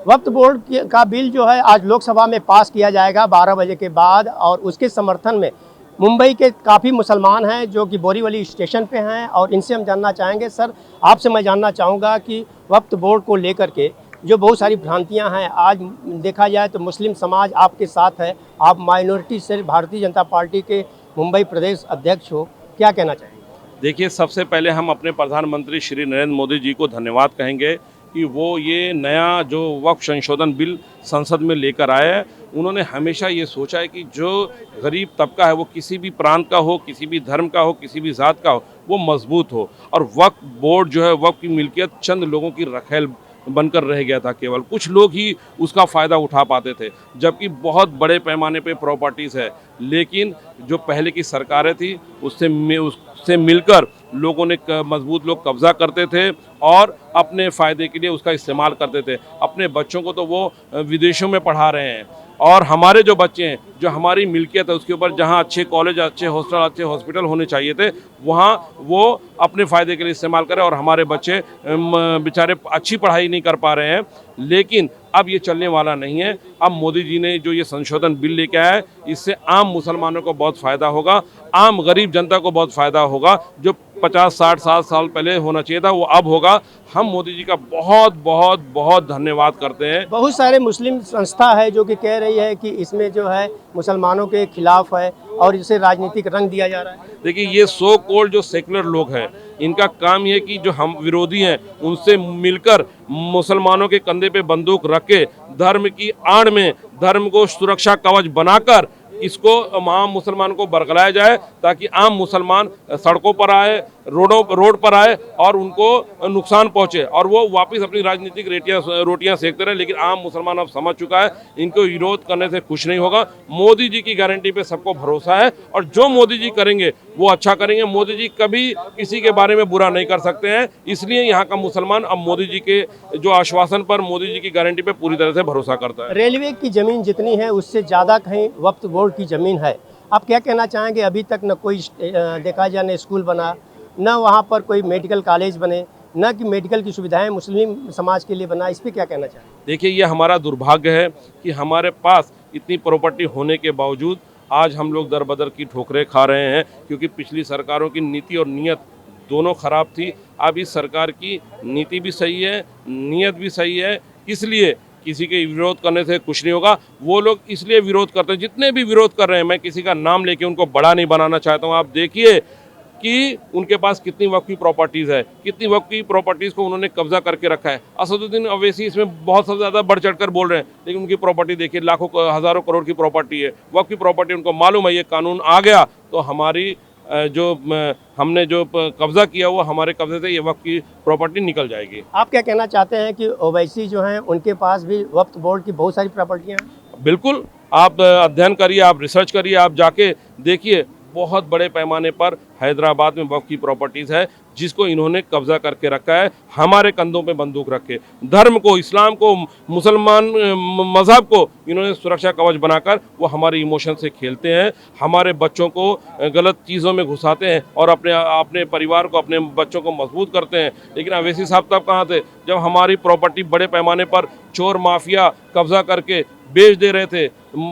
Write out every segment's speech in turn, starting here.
वक्फ board का bill जो है आज लोकसभा में पास किया जाएगा 12 बजे के बाद, और उसके समर्थन में मुंबई के काफ़ी मुसलमान हैं जो कि बोरीवली स्टेशन पे हैं, और इनसे हम जानना चाहेंगे। सर, आपसे मैं जानना चाहूँगा कि वक्फ बोर्ड को लेकर के जो बहुत सारी भ्रांतियां हैं, आज देखा जाए तो मुस्लिम समाज आपके साथ है, आप माइनॉरिटी से भारतीय जनता पार्टी के मुंबई प्रदेश अध्यक्ष हो, क्या कहना चाहेंगे? देखिए, सबसे पहले हम अपने प्रधानमंत्री श्री नरेंद्र मोदी जी को धन्यवाद कहेंगे कि वो ये नया जो वक्फ संशोधन बिल संसद में लेकर आए हैं। उन्होंने हमेशा ये सोचा है कि जो गरीब तबका है, वो किसी भी प्रांत का हो, किसी भी धर्म का हो, किसी भी जात का हो, वो मजबूत हो। और वक्फ बोर्ड जो है, वक्फ की मिल्कियत चंद लोगों की रखेल बनकर रह गया था। केवल कुछ लोग ही उसका फ़ायदा उठा पाते थे, जबकि बहुत बड़े पैमाने पे प्रॉपर्टीज़ है। लेकिन जो पहले की सरकारें थी, उससे मिलकर लोगों ने मजबूत लोग कब्ज़ा करते थे और अपने फ़ायदे के लिए उसका इस्तेमाल करते थे। अपने बच्चों को तो वो विदेशों में पढ़ा रहे हैं, और हमारे जो बच्चे हैं, जो हमारी मिल्कियत है, उसके ऊपर जहाँ अच्छे कॉलेज, अच्छे हॉस्टल, अच्छे हॉस्पिटल होने चाहिए थे, वहाँ वो अपने फ़ायदे के लिए इस्तेमाल करें, और हमारे बच्चे बेचारे अच्छी पढ़ाई नहीं कर पा रहे हैं। लेकिन अब ये चलने वाला नहीं है। अब मोदी जी ने जो ये संशोधन बिल लेके आया है, इससे आम मुसलमानों को बहुत फ़ायदा होगा, आम गरीब जनता को बहुत फ़ायदा होगा। जो 50-60-60 साल पहले होना चाहिए था, वो अब होगा। हम मोदी जी का बहुत बहुत बहुत धन्यवाद करते हैं। बहुत सारे मुस्लिम संस्था है जो कि कह रही है कि इसमें जो है मुसलमानों के खिलाफ है और इसे राजनीतिक रंग दिया जा रहा है। देखिए, ये सो कॉल्ड जो सेकुलर लोग हैं, इनका काम ये कि जो हम विरोधी हैं, उनसे मिलकर मुसलमानों के कंधे पे बंदूक रख के धर्म की आड़ में धर्म को सुरक्षा कवच बनाकर इसको आम मुसलमान को बरगलाया जाए, ताकि आम मुसलमान सड़कों पर आए, रोड पर आए और उनको नुकसान पहुंचे, और वो वापस अपनी राजनीतिक रोटियां सेकते रहे। लेकिन आम मुसलमान अब समझ चुका है, इनको विरोध करने से कुछ नहीं होगा। मोदी जी की गारंटी पे सबको भरोसा है, और जो मोदी जी करेंगे वो अच्छा करेंगे। मोदी जी कभी किसी के बारे में बुरा नहीं कर सकते हैं, इसलिए यहाँ का मुसलमान अब मोदी जी के जो आश्वासन पर, मोदी जी की गारंटी पे पूरी तरह से भरोसा करता है। रेलवे की ज़मीन जितनी है उससे ज़्यादा कहीं वक्फ बोर्ड की ज़मीन है। आप क्या कहना चाहेंगे? अभी तक न कोई देखा जाए न स्कूल बना, न वहाँ पर कोई मेडिकल कॉलेज बने, न कि मेडिकल की सुविधाएं मुस्लिम समाज के लिए बना। इस पर क्या कहना चाहेंगे? देखिए, ये हमारा दुर्भाग्य है कि हमारे पास इतनी प्रॉपर्टी होने के बावजूद आज हम लोग दर बदर की ठोकरें खा रहे हैं, क्योंकि पिछली सरकारों की नीति और नीयत दोनों खराब थी। अब इस सरकार की नीति भी सही है, नीयत भी सही है, इसलिए किसी के विरोध करने से कुछ नहीं होगा। वो लोग इसलिए विरोध करते हैं, जितने भी विरोध कर रहे हैं, मैं किसी का नाम लेके उनको बड़ा नहीं बनाना चाहता हूँ। आप देखिए कि उनके पास कितनी वक्फ की प्रॉपर्टीज़ है, कितनी वक्फ की प्रॉपर्टीज़ को उन्होंने कब्जा करके रखा है। असदुद्दीन अवैसी इसमें बहुत सबसे ज़्यादा बढ़ चढ़कर बोल रहे हैं, लेकिन उनकी प्रॉपर्टी देखिए, लाखों हज़ारों करोड़ की प्रॉपर्टी है, वक्फ की प्रॉपर्टी। उनको मालूम है ये कानून आ गया तो हमारी हमने जो कब्जा किया हुआ, हमारे कब्जे से ये वक्फ की प्रॉपर्टी निकल जाएगी। आप क्या कहना चाहते हैं कि ओवैसी जो हैं उनके पास भी वक्फ बोर्ड की बहुत सारी प्रॉपर्टियाँ हैं? बिल्कुल, आप अध्ययन करिए, आप रिसर्च करिए, आप जाके देखिए, बहुत बड़े पैमाने पर हैदराबाद में वक्फ की प्रॉपर्टीज़ है, जिसको इन्होंने कब्जा करके रखा है, हमारे कंधों पे बंदूक रख के। धर्म को, इस्लाम को, मुसलमान मज़हब को इन्होंने सुरक्षा कवच बनाकर वो हमारे इमोशन से खेलते हैं, हमारे बच्चों को गलत चीज़ों में घुसाते हैं और अपने परिवार को, अपने बच्चों को मजबूत करते हैं। लेकिन अवैसी साहब तब कहाँ थे, जब हमारी प्रॉपर्टी बड़े पैमाने पर चोर माफिया कब्जा करके बेच दे रहे थे,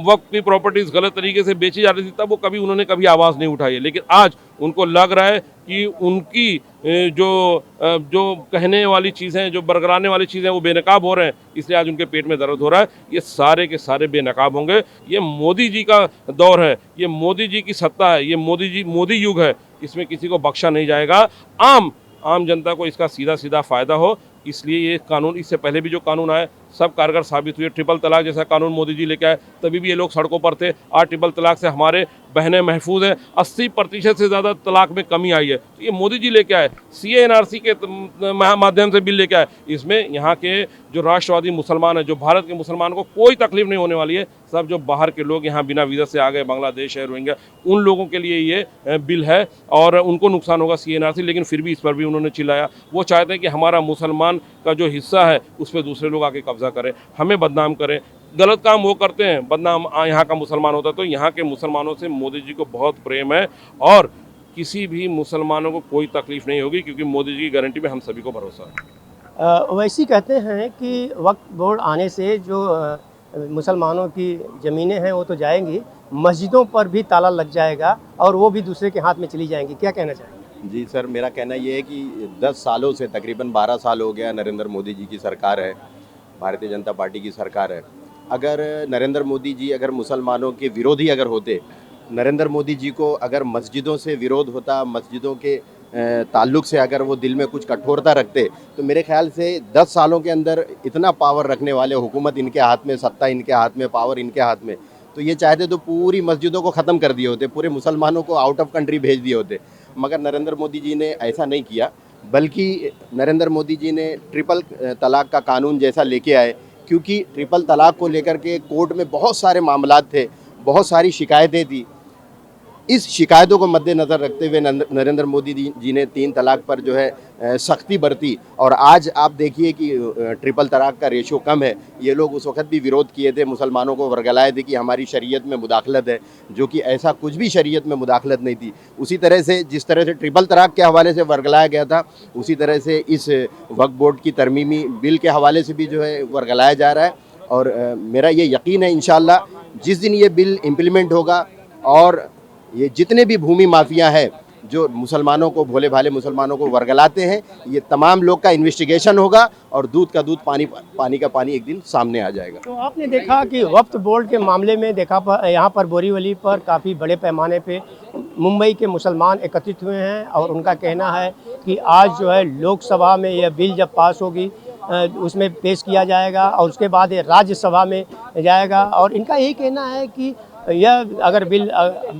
वक्त की प्रॉपर्टीज़ गलत तरीके से बेची जा रही थी, तब उन्होंने कभी आवाज़ नहीं उठाई है। लेकिन आज उनको लग रहा है कि उनकी जो कहने वाली चीज़ें, जो बरगलाने वाली चीज़ें, वो बेनकाब हो रहे हैं, इसलिए आज उनके पेट में दर्द हो रहा है। ये सारे के सारे बेनकाब होंगे। ये मोदी जी का दौर है, ये मोदी जी की सत्ता है, ये मोदी युग है, इसमें किसी को बख्शा नहीं जाएगा। आम जनता को इसका सीधा सीधा फ़ायदा हो, इसलिए ये कानून, इससे पहले भी जो कानून आए सब कारगर साबित हुए। ट्रिपल तलाक जैसा कानून मोदी जी लेके आए, तभी भी ये लोग सड़कों पर थे। आज ट्रिपल तलाक से हमारे बहनें महफूज हैं, 80% से ज़्यादा तलाक में कमी आई है। तो ये मोदी जी लेके आए, CA/NRC के माध्यम से बिल लेके आए। इसमें यहाँ के जो राष्ट्रवादी मुसलमान हैं, जो भारत के मुसलमान को कोई तकलीफ नहीं होने वाली है। सब जो बाहर के लोग यहाँ बिना वीज़ा से आ गए, बांग्लादेश है, रोहिंग्या, उन लोगों के लिए ये बिल है और उनको नुकसान होगा CA/NRC। लेकिन फिर भी इस पर भी उन्होंने चिल्लाया। वो चाहते हैं कि हमारा मुसलमान का जो हिस्सा है उस पर दूसरे लोग आके कब्जा करें, हमें बदनाम करें। गलत काम वो करते हैं, बदनाम यहाँ का मुसलमान होता है। तो यहाँ के मुसलमानों से मोदी जी को बहुत प्रेम है और किसी भी मुसलमानों को कोई तकलीफ नहीं होगी, क्योंकि मोदी जी की गारंटी पे हम सभी को भरोसा है। वैसे कहते हैं कि वक्फ बोर्ड आने से जो मुसलमानों की ज़मीनें हैं वो तो जाएंगी, मस्जिदों पर भी ताला लग जाएगा और वो भी दूसरे के हाथ में चली जाएंगी। क्या कहना चाहेंगे? जी सर, मेरा कहना ये है कि 10 सालों से तकरीबन 12 साल हो गया नरेंद्र मोदी जी की सरकार है, भारतीय जनता पार्टी की सरकार है। अगर नरेंद्र मोदी जी अगर मुसलमानों के विरोधी अगर होते, नरेंद्र मोदी जी को अगर मस्जिदों से विरोध होता, मस्जिदों के ताल्लुक़ से अगर वो दिल में कुछ कठोरता रखते, तो मेरे ख्याल से 10 सालों के अंदर इतना पावर रखने वाले, हुकूमत इनके हाथ में, सत्ता इनके हाथ में, पावर इनके हाथ में, तो ये चाहते तो पूरी मस्जिदों को ख़त्म कर दिए होते, पूरे मुसलमानों को आउट ऑफ कंट्री भेज दिए होते। मगर नरेंद्र मोदी जी ने ऐसा नहीं किया, बल्कि नरेंद्र मोदी जी ने ट्रिपल तलाक का कानून जैसा लेके आए, क्योंकि ट्रिपल तलाक को लेकर के कोर्ट में बहुत सारे मामलात थे, बहुत सारी शिकायतें थी। इस शिकायतों को मद्देनज़र रखते हुए नरेंद्र मोदी जी ने 3 तलाक पर जो है सख्ती बरती, और आज आप देखिए कि ट्रिपल तलाक का रेशो कम है। ये लोग उस वक्त भी विरोध किए थे, मुसलमानों को वर्गलाए थे कि हमारी शरीयत में मुदाखलत है, जो कि ऐसा कुछ भी शरीयत में मुदाखलत नहीं थी। उसी तरह से जिस तरह से ट्रिपल तलाक के हवाले से वर्गलाया गया था, उसी तरह से इस वक्फ बोर्ड की तरमीमी बिल के हवाले से भी जो है वर्गलाया जा रहा है। और मेरा ये यकीन है इंशाअल्लाह जिस दिन ये बिल इम्प्लीमेंट होगा और ये जितने भी भूमि माफिया हैं जो मुसलमानों को, भोले भाले मुसलमानों को वर्गलाते हैं, ये तमाम लोग का इन्वेस्टिगेशन होगा और दूध का दूध, पानी का पानी एक दिन सामने आ जाएगा। तो आपने देखा कि वक्फ बोर्ड के मामले में यहाँ पर बोरीवली पर काफ़ी बड़े पैमाने पे मुंबई के मुसलमान एकत्रित हुए हैं और उनका कहना है कि आज जो है लोकसभा में यह बिल जब पास होगी उसमें पेश किया जाएगा और उसके बाद ये राज्यसभा में जाएगा, और इनका यही कहना है कि यह अगर बिल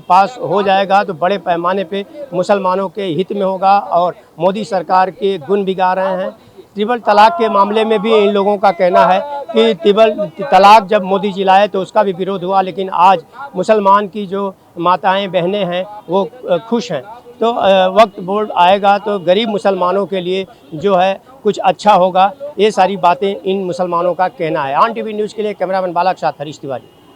पास हो जाएगा तो बड़े पैमाने पे मुसलमानों के हित में होगा और मोदी सरकार के गुण भी गा रहे हैं। ट्रिपल तलाक के मामले में भी इन लोगों का कहना है कि ट्रिपल तलाक जब मोदी जी लाए तो उसका भी विरोध हुआ, लेकिन आज मुसलमान की जो माताएं बहनें हैं वो खुश हैं। तो वक्फ बोर्ड आएगा तो गरीब मुसलमानों के लिए जो है कुछ अच्छा होगा, ये सारी बातें इन मुसलमानों का कहना है। ऑन टीवी न्यूज़ के लिए कैमरामैन बाला के साथ हरीश तिवारी।